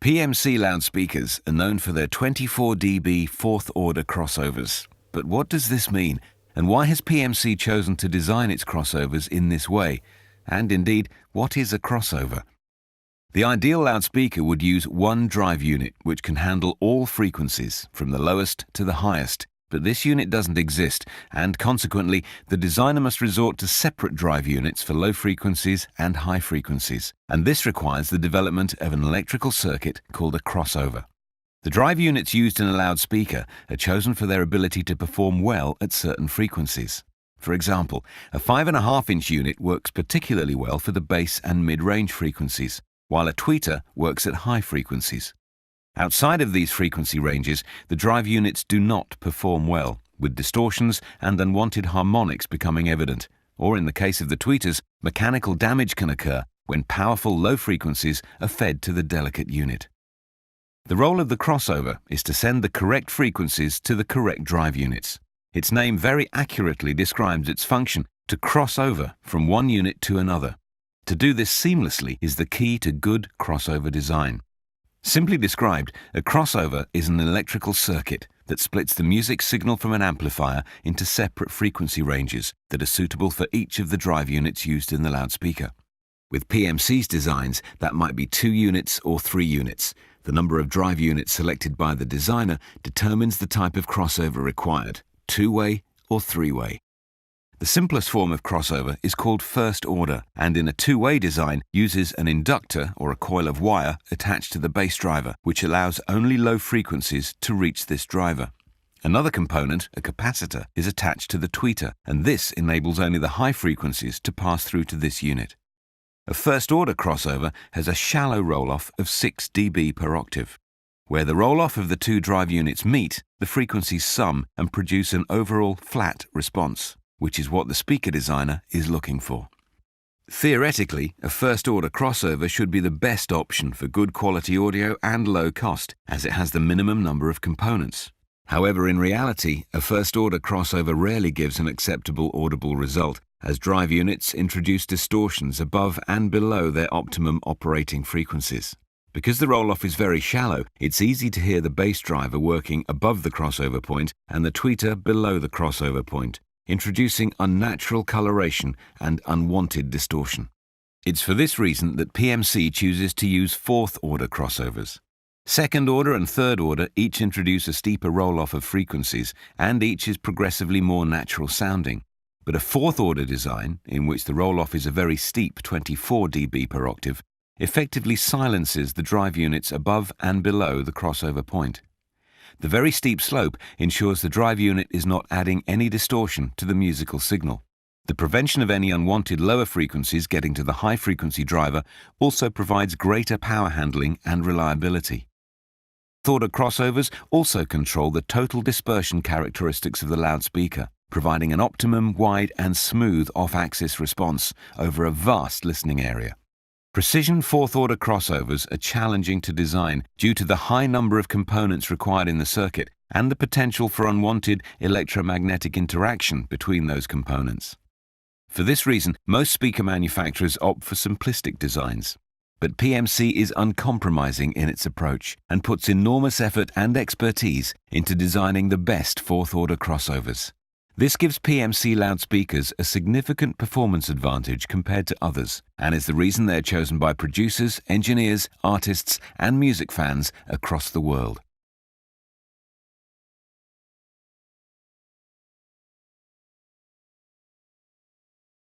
PMC loudspeakers are known for their 24 dB fourth-order crossovers. But what does this mean? And why has PMC chosen to design its crossovers in this way? And indeed, what is a crossover? The ideal loudspeaker would use one drive unit which can handle all frequencies, from the lowest to the highest. But this unit doesn't exist, and consequently, the designer must resort to separate drive units for low frequencies and high frequencies. And this requires the development of an electrical circuit called a crossover. The drive units used in a loudspeaker are chosen for their ability to perform well at certain frequencies. For example, a 5.5-inch unit works particularly well for the bass and mid-range frequencies, while a tweeter works at high frequencies. Outside of these frequency ranges, the drive units do not perform well, with distortions and unwanted harmonics becoming evident, or in the case of the tweeters, mechanical damage can occur when powerful low frequencies are fed to the delicate unit. The role of the crossover is to send the correct frequencies to the correct drive units. Its name very accurately describes its function, to cross over from one unit to another. To do this seamlessly is the key to good crossover design. Simply described, a crossover is an electrical circuit that splits the music signal from an amplifier into separate frequency ranges that are suitable for each of the drive units used in the loudspeaker. With PMC's designs, that might be 2 units or 3 units. The number of drive units selected by the designer determines the type of crossover required, 2-way or 3-way. The simplest form of crossover is called first order, and in a 2-way design uses an inductor or a coil of wire attached to the bass driver, which allows only low frequencies to reach this driver. Another component, a capacitor, is attached to the tweeter, and this enables only the high frequencies to pass through to this unit. A first order crossover has a shallow roll-off of 6 dB per octave. Where the roll-off of the 2 drive units meet, the frequencies sum and produce an overall flat response, which is what the speaker designer is looking for. Theoretically, a first-order crossover should be the best option for good quality audio and low cost, as it has the minimum number of components. However, in reality, a first-order crossover rarely gives an acceptable audible result, as drive units introduce distortions above and below their optimum operating frequencies. Because the roll-off is very shallow, it's easy to hear the bass driver working above the crossover point and the tweeter below the crossover point, introducing unnatural coloration and unwanted distortion. It's for this reason that PMC chooses to use fourth-order crossovers. Second order and third order each introduce a steeper roll-off of frequencies, and each is progressively more natural sounding. But a fourth-order design, in which the roll-off is a very steep 24 dB per octave, effectively silences the drive units above and below the crossover point. The very steep slope ensures the drive unit is not adding any distortion to the musical signal. The prevention of any unwanted lower frequencies getting to the high-frequency driver also provides greater power handling and reliability. Fourth-order crossovers also control the total dispersion characteristics of the loudspeaker, providing an optimum wide and smooth off-axis response over a vast listening area. Precision fourth-order crossovers are challenging to design due to the high number of components required in the circuit and the potential for unwanted electromagnetic interaction between those components. For this reason, most speaker manufacturers opt for simplistic designs. But PMC is uncompromising in its approach and puts enormous effort and expertise into designing the best fourth-order crossovers. This gives PMC loudspeakers a significant performance advantage compared to others, and is the reason they're chosen by producers, engineers, artists, and music fans across the world.